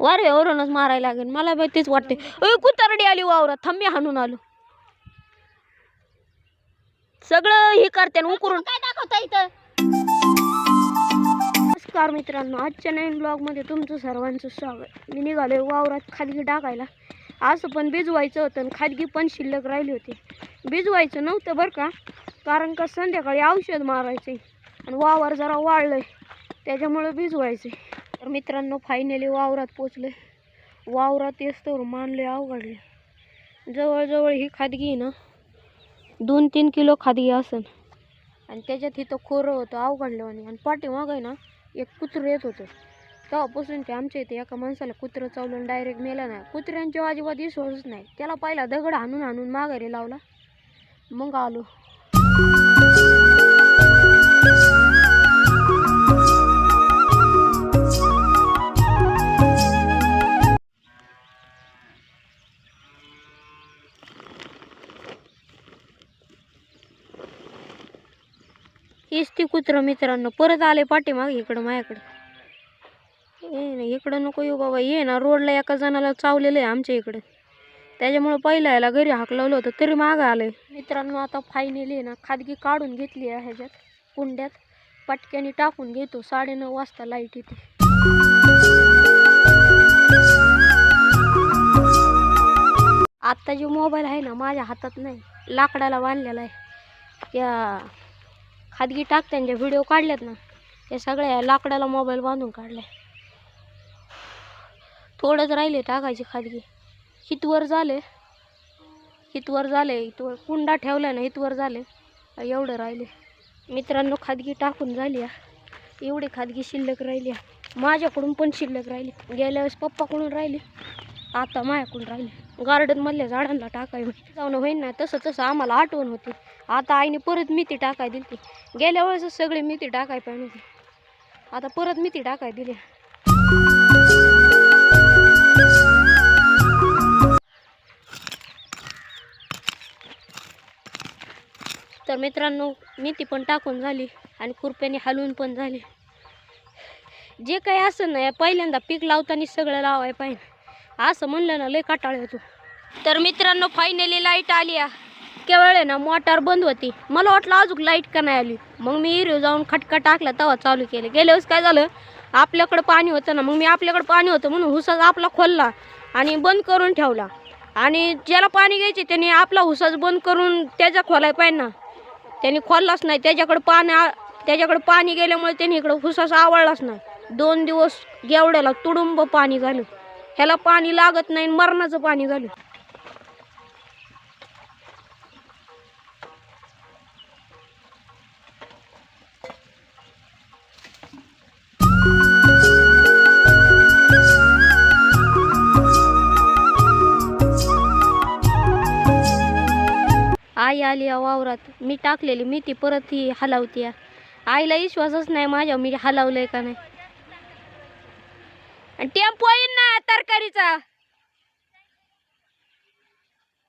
वाऱ्यावरूनच मारायला लागेल मला बी तेच वाटते. कुतरडी आली वावरात, थांबी हाणून आलो. सगळं हे करते उकरून काय दाखवता इथं. नमस्कार मित्रांनो, आजच्या नवीन ब्लॉग मध्ये तुमचं सर्वांचं स्वागत. मी निघालोय वावरात खादगी टाकायला. असं पण भिजवायचं होतं आणि खादगी पण शिल्लक राहिली होती. भिजवायचं नव्हतं बरं का, कारण का संध्याकाळी औषध मारायचे आणि वावर जरा वाळलंय त्याच्यामुळे भिजवायचे. तर मित्रांनो फायनली वावरात पोचले. वावरात येस्तोवर मानले अवघडले. जवळजवळ ही खादगी ना 2-3 किलो खादगी असेल आणि त्याच्यात इथं खोरं होतं अवघडलं आणि पाठीमागं आहे ना एक कुत्रं येत होतं. तेव्हापासून ते आमच्या इथे एका माणसाला कुत्रं चावलं डायरेक्ट मेलं नाही. कुत्र्यांच्या अजिबात विश्वासच नाही. त्याला पहिला दगड हाणून हाणून माघारी लावला, मग आलो. हेच ती कुत्रं मित्रांनो परत आले पाठीमागे इकडं माझ्याकडं. नाही इकडं नको येऊ बाबा, ये ना रोडला एका जणाला चावलेलं आहे आमच्या इकडं, त्याच्यामुळं पहिला याला घरी हाकलवलं होतं तरी मागं आलंय. मित्रांनो आता फायनली ना खादगी काढून घेतली आहे ह्याच्यात कुंड्यात. पटक्याने टाकून घेतो, 9:30 वाजता लाईट येते. आत्ता जो मोबाईल आहे ना माझ्या हातात नाही, लाकडाला बांधलेला आहे. त्या खादगी टाकत्यांच्या व्हिडिओ काढल्यात ना त्या सगळ्या लाकडाला मोबाईल बांधून काढलाय. थोडंच राहिले टाकायची खादगी. हितवर झाले इथवर कुंडा ठेवला ना हितवर झाले, एवढं राहिले. मित्रांनो खादगी टाकून झाली. एवढी खादगी शिल्लक राहिली, माझ्याकडून पण शिल्लक राहिली. गेल्या वेळेस पप्पाकडून राहिली, आता माझ्याकडून राहिली. गार्डनमधल्या झाडांना टाकाय जाऊन होईन ना तसं तसं आम्हाला आठवण होती. आता आईने परत मेथी टाकाय दिली. गेल्या वेळेस सगळे मेथी टाकाय पाहिजे होती, आता परत मेथी टाकाय दिली. तर मित्रांनो मेथी पण टाकून झाली आणि खुरप्याने हलवून पण झाली. जे काही असं नाही पहिल्यांदा पीक लावताना सगळं लावाय पाहिजे, असं म्हणलं ना लय काटाळ होतो. तर मित्रांनो फायनली लाईट आली. केवळ आहे ना मोटार बंद होती, मला वाटलं अजून लाईट का नाही आली. मग मी हिरो जाऊन खटका टाकला तेव्हा चालू केलं. गेल्या वेळेस काय झालं, आपल्याकडं पाणी होतं ना, मग मी आपल्याकडं पाणी होतं म्हणून हुसाच आपला खोलला आणि बंद करून ठेवला. आणि ज्याला पाणी घ्यायचे त्याने आपला हुसाच बंद करून त्याचा खोलाय पाहिजे ना, त्याने खोललाच नाही. त्याच्याकडे पाणी गेल्यामुळे त्याने इकडं हुसाच आवडलाच नाही. 2 दिवस गेवड्याला तुडुंब पाणी झालं. ह्याला पाणी लागत नाही, मरणाचं पाणी झालं. आई आली वावरात, मी टाकलेली मेथी परत ही हलावती. आईला विश्वासच नाही माझ्या मी हलावलंय का नाही. आणि टेम्पो येईन ना तरकारीचा.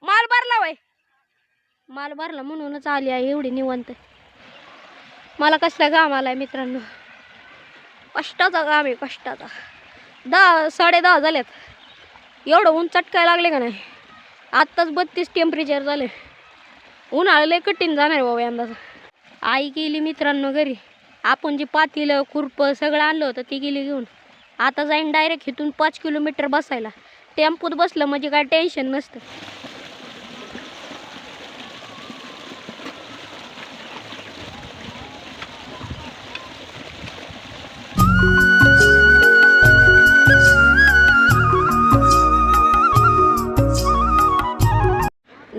माल भरला वय, माल भरला म्हणूनच आली आहे एवढी निवांत. मला कसला घाम आलाय मित्रांनो, कष्टाचा घाम आहे कष्टाचा. 10-10:30 झाल्यात, एवढं ऊन चटकाय लागले का नाही. आत्ताच 32 टेम्परेचर झाले. उन्हाळा लय कठीण जाणार बाबा यंदाचा. आई गेली मित्रांनो घरी. आपण जे पातेलं खुरप सगळं आणलं होतं ती गेली घेऊन. आता जाईन डायरेक्ट इथून 5 किलोमीटर बसायला. टेम्पोत बसलं म्हणजे काय टेन्शन नसतं.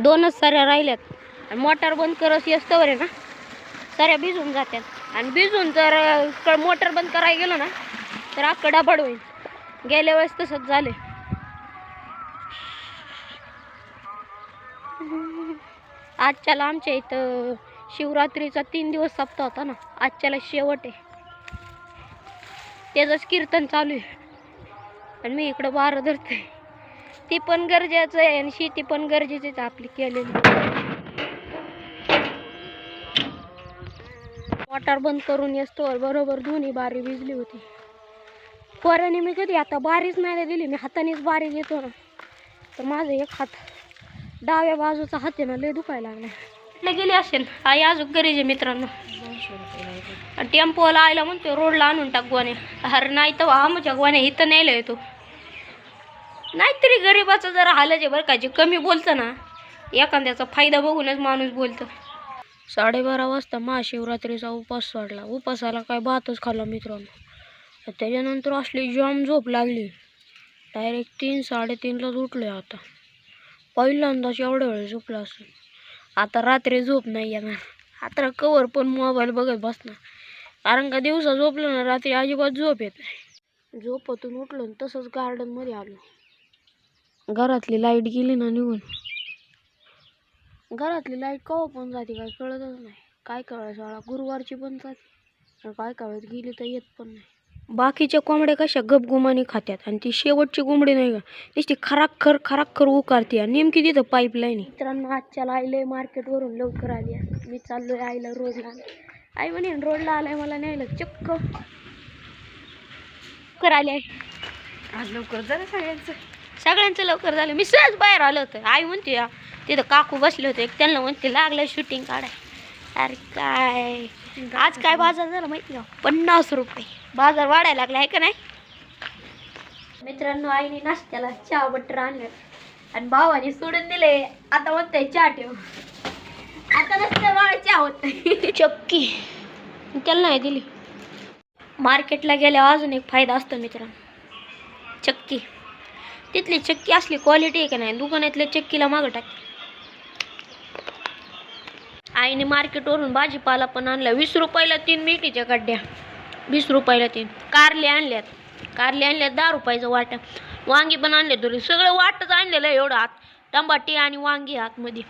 दोनच साऱ्या राहिल्यात आणि मोटार बंद करत असतवर आहे ना साऱ्या भिजून जातात. आणि भिजून जर मोटर बंद करायला गेलो ना तर अख्खं डबड होईल. गेल्या वेळेस तसंच झालं. आजच्याला आमच्या इथं शिवरात्रीचा 3 दिवस सप्ताह होता ना, आजच्याला शेवट आहे. त्याचंच कीर्तन चालू आहे आणि मी इकडं बारं धरते. ती पण गरजेचं आहे आणि शेती पण गरजेचीच आपली केलेली. मोटार बंद करून येतो बरोबर दोन्ही बारी भिजली होती. पोराने मी कधी आता बारीच नाही दिली, मी हातानेच बारी घेतो ना, तर माझं एक हात डाव्या बाजूचा हात आहे ना लय दुखायला लागला. कुठले गेले असेल आई अजून गरीब आहे मित्रांनो. टेम्पोला आयला म्हणतो रोडला आणून टाक गोण्या. अरे नाही तर आमच्या गोण्या इथं न्यायला येतो. नाहीतरी गरीबाचं जरा हालच आहे बरं का. जे कमी बोलतं ना एखाद्याचा फायदा बघूनच माणूस बोलतं. 12:30 वाजता महाशिवरात्रीचा उपास सोडला. उपासाला काय भातच खाल्ला मित्रांनो. त्याच्यानंतर असली जाम झोप लागली. डायरेक्ट 3-3:30लाच उठले. आता पहिल्यांदाच एवढ्या वेळ झोपला असेल. आता रात्री झोप नाही येणार. आता कवर पण मोबाईल बघत बसणार. कारण का दिवसा झोपलं ना रात्री अजिबात झोप येत नाही. झोपातून उठलो आणि तसंच गार्डनमध्ये आलो. घरातली लाईट गेली ना निघून. घरातली लाईट केव्हा पण जाते काय कळतच नाही. काय कळायचं शाळा गुरुवारची पण जाते आणि काय कळत गेली तर येत पण नाही. बाकीच्या कोंबड्या कशा गपगुमानी खात्यात आणि ती शेवटची कोंबडी नाही का नुसती खराखर उकारते आणि नेमकी तिथं पाईपलाईन. मित्रांनो आजच्याला आईले मार्केटवरून लवकर आली. मी चाललोय आईला रोडला. आई म्हणे रोडला आलाय मला न्यायला चक्क लवकर आले. आज लवकर झालं सगळ्यांचं लवकर झालं. मी सहज बाहेर आलो होतं. आई म्हणते तिथं काकू बसले होते त्यांना म्हणते लागलं शूटिंग काढाय. अरे काय आज काय बाजार झाला माहिती का 50 रुपये. बाजार वाढायला लागला आहे का नाही. मित्रांनो आईने नाश्त्याला चहा बटर आणलं आणि भावाने सोडून दिले. आता म्हणतंय चहा ठेव. आता नसतं बाळा चहा होत चक्की त्याला नाही दिली. मार्केटला गेल्यावर अजून एक फायदा असतो मित्रांनो. चक्की तिथली चक्की असली क्वालिटी आहे का नाही दुकानातल्या चक्कीला मागं टाक. आईने मार्केटवरून भाजीपाला पण आणला. 20 रुपयाला 3 मिठीच्या गड्ड्या. 20 रुपयाला 3 कारले आणल्यात. 10 रुपयाचं वाटा. वांगी पण आणले तुला सगळं वाटच आणलेलं आहे. एवढं आत टमाटे आणि वांगी आतमध्ये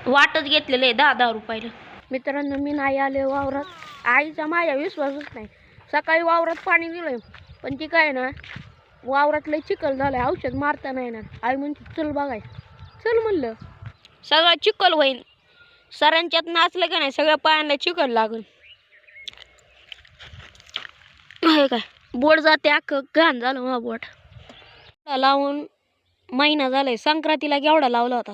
वाटच घेतलेलं आहे 10 रुपयाला. मित्रांनो मी नाही आले वावरात. आईचा माझ्या विश्वासच नाही. सकाळी वावरात पाणी दिलंय पण ती काय ना वावरात लय चिखल झालाय. औषध मारता नाही ना. आई म्हणते चल बघाय. चल म्हणलं सगळं चिखल होईन. सरांच्यात नाचलं का नाही सगळ्या पायांना चिखल लागल. हे काय बोट जाते अख्खं घाण झालं मग बोट लावून महिना झालाय. संक्रांतीला गेवडा लावला होता.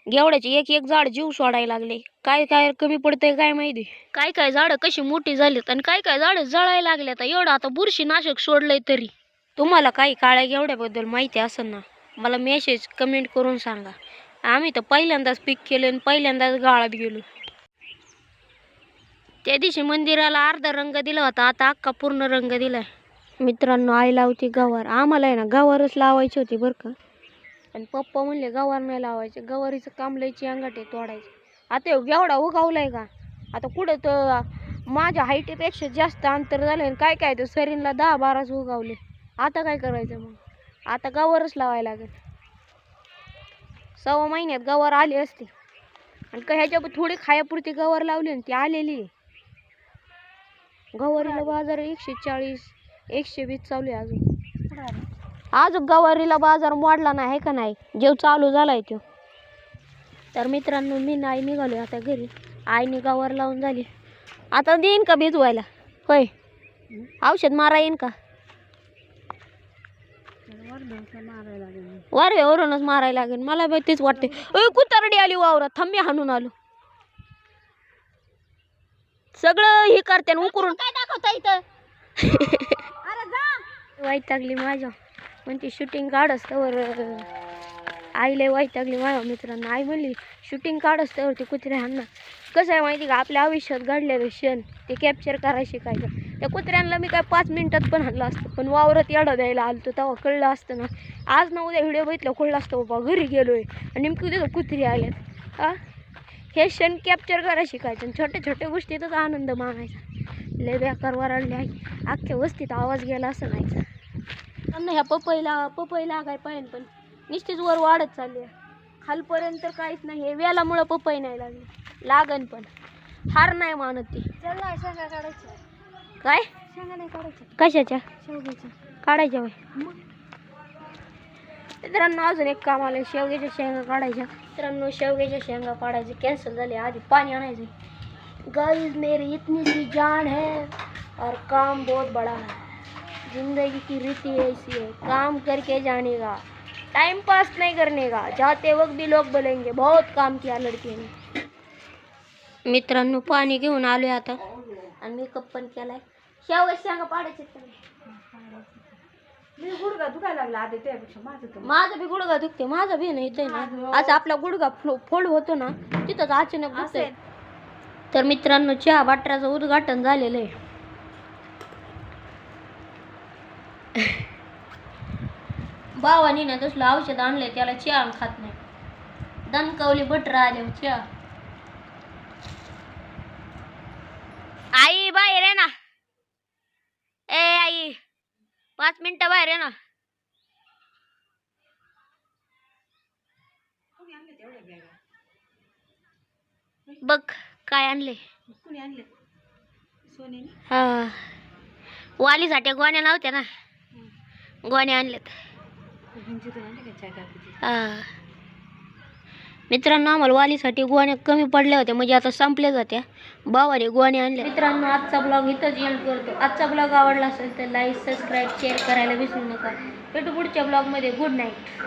गेवड्याचे एक झाड जीव सोडायला लागले. काय काय कमी पडतंय काय माहिती. काय झाडं कशी मोठी झालीत आणि काय झाडं जळायला लागले. आता एवढं आता बुरशीनाशक सोडलंय तरी. तुम्हाला काही काळ्या गेवड्याबद्दल माहिती असेल ना मला मेसेज कमेंट करून सांगा. आम्ही तर पहिल्यांदाच पीक केलं आणि पहिल्यांदाच गाळात गेलो. त्या दिवशी मंदिराला अर्धा रंग दिला होता. आता अख्खा पूर्ण रंग दिलाय. मित्रांनो आई लावती गवार. आम्हाला आहे ना गवारच लावायची होती बरं का. आणि पप्पा म्हणले गवार नाही लावायचे. गवारीचं काम लयची अंगाटे तोडायचे. आता एवढा उगावलाय का आता कुठं तर माझ्या हाईटीपेक्षा जास्त अंतर झालं आणि काय तर सरींला 10-12 उगावले. आता काय करायचं मग. आता गवारच लावायला लागेल. 1.25 महिन्यात गवार आली असते आणि का ह्याच्या थोडी खायापुरती गवार लावली आणि ती आलेली. गवारीला बाजार 140-120 चालू आहे अजून गवारीला बाजार मोडला नाही का नाही जेव चालू झालाय तो. तर मित्रांनो मी नाही निघालो आता घरी. आईने गवार लावून झाली. आता देईन का भिजवायला होय औषध मारा येईन का. वरूनच मारायला लागेल मला तेच वाटते. कुतारडी आली वावरात थांबी हाणून आलो. सगळं हे करते उकरून काय दाखवता इथं वाईट लागली माझ्या म्हणते शूटिंग काढस तर आईला वाईट लागली माझ्या मित्रांना. आई म्हणली शूटिंग काढस तर ते कुत्रे हाणणार. कसं आहे माहिती का आपल्या आयुष्यात घडलेलं क्षण ते कॅप्चर करायला शिकायचं. त्या कुत्र्यांना मी काय 5 मिनिटात पण हाणलं असतं पण वावरात येडा द्यायला आलतो तेव्हा कळलं असतं ना. आज ना उद्या व्हिडिओ बघितलं कळलं असतं बाबा घरी गेलोय आणि नेमकी तिथं कुत्री आल्यात. हे क्षण कॅप्चर करायला शिकायचं आणि छोट्या गोष्टीतच आनंद मानायचा. लय बेकार वराडले आहे. अख्ख्या वस्तीत आवाज गेला असं नाहीचा. ह्या पपईला काय पाहिजे पण निश्चित वर वाढत चालली आहे. खालपर्यंत काहीच नाही. हे वेलामुळं पपई नाही लागली. लागन पण हार नाही मानत ती. शेंगा काढायच्या काय शेंगा नाही काढायच्या कशाच्या शेवग्याच्या काढायच्या बाई. मित्रांनो अजून एक काम आलं शेवग्याच्या शेंगा काढायच्या. मित्रांनो शेवग्याच्या शेंगा काढायचे कॅन्सल झाले. आधी पाणी आणायचं. गाइस मेरी इतनी सी जान है और काम बहुत बड़ा है. जिंदगी की रीति ऐसी है, काम करके जाने का, टाइम पास नहीं करने का, जाते वक्त भी लोग बोलेंगे बहुत काम किया लड़के ने. मित्रांनो पाणी घेऊन आलोय आता आणि मेकअप पण केलाय. शेंगा पाडायचे मी गुडघा दुखायला लागला आधी त्यापेक्षा माझं माझा बी गुडघा दुखते. माझा बी नाही इथे ना आज आपला गुडघा फोल्ड होतो ना तिथंच अचानक दुखते. तर मित्रांनो चहा बाटऱ्याचं उद्घाटन झालेलं आहे. भावानी ना तसलं औषध आणलंय त्याला चहा खात नाही. दणकवली बटर आले चहा. आई बाहेर आहे ना. ए आई 5 मिनिटं बाहेर आहे ना. बघ काय आणले. कुणी आणले सोन्याने हा वालीसाठी गोण्या नव्हत्या ना गोण्या आणल्यात. हा मित्रांनो आम्हाला वालीसाठी गोण्या कमी पडल्या होत्या म्हणजे आता संपल्या जात्या. भावाने गोण्या आणल्या. मित्रांनो आजचा ब्लॉग इथंच एंड करतो. आजचा ब्लॉग आवडला असेल तर लाईक सबस्क्राईब शेअर करायला विसरू नका. भेटू पुढच्या ब्लॉगमध्ये. Good night.